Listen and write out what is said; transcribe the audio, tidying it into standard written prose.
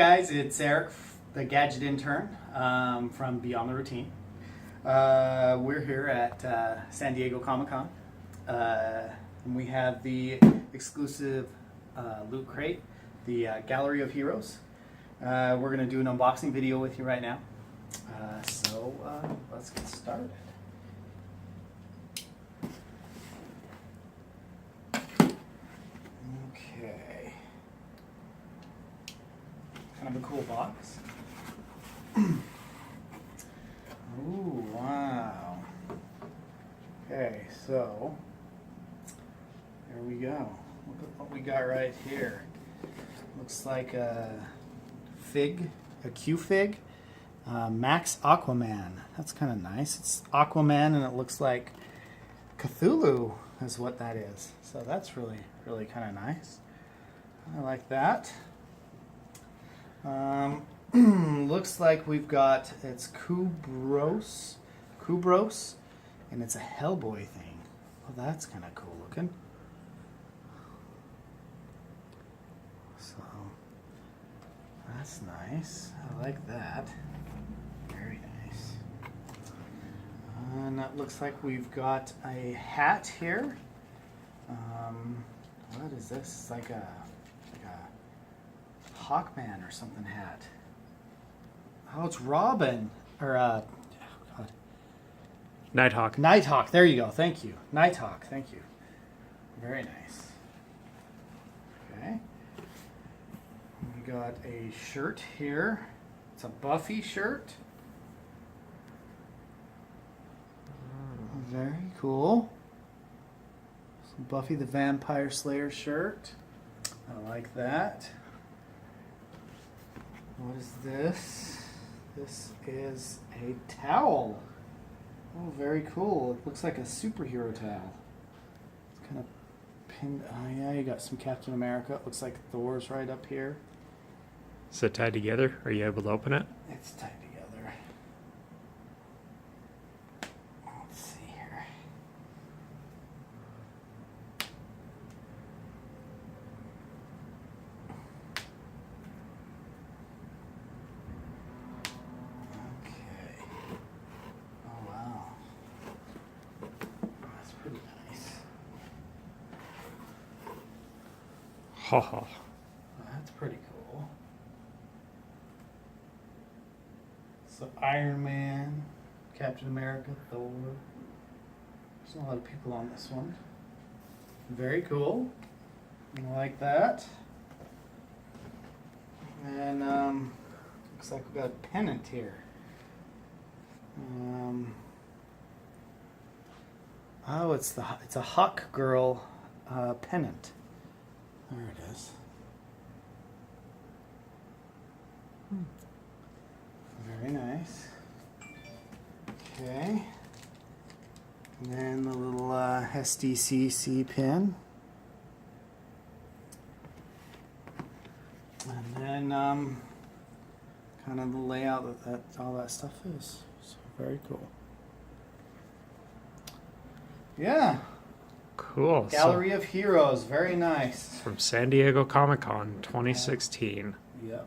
guys, it's Eric, the Gadget Intern from Beyond the Routine. We're here at San Diego Comic-Con. And we have the exclusive Loot Crate, the Gallery of Heroes. We're going to do an unboxing video with you right now. So let's get started. Okay. Kind of a cool box. Ooh, wow. Okay, so there we go. Look at what we got right here. Looks like a fig, a Q-Fig. Max Aquaman. That's kind of nice. It's Aquaman and it looks like Cthulhu is what that is. So that's really kind of nice. I like that. Looks like we've got, it's Kubros, and it's a Hellboy thing. Well, that's kind of cool looking. So, that's nice. I like that. Very nice. And that looks like we've got a hat here. What is this? It's like a Hawkman or something hat. Oh, it's Robin. Or, oh God. Nighthawk. Nighthawk. There you go. Thank you. Nighthawk. Thank you. Very nice. Okay. We got a shirt here. It's a Buffy shirt. Very cool. Some Buffy the Vampire Slayer shirt. I like that. What is this? This is a towel. Oh, very cool. It looks like a superhero towel. It's kind of pinned. Oh, yeah, you got some Captain America. It looks like Thor's right up here. Is it tied together? Are you able to open it? It's tied together. Let's see here. Okay. Oh, wow. That's pretty nice. Ha ha. That's pretty cool. So Iron Man, Captain America, Thor. There's a lot of people on this one. Very cool. I like that. And looks like we got a pennant here. Oh, it's a Hawk Girl pennant. There it is. Very nice. Okay. And then the little SDCC pin. And then kind of the layout that all that stuff is. So very cool. Yeah. Cool. Gallery of Heroes. Very nice. From San Diego Comic-Con 2016. Yep.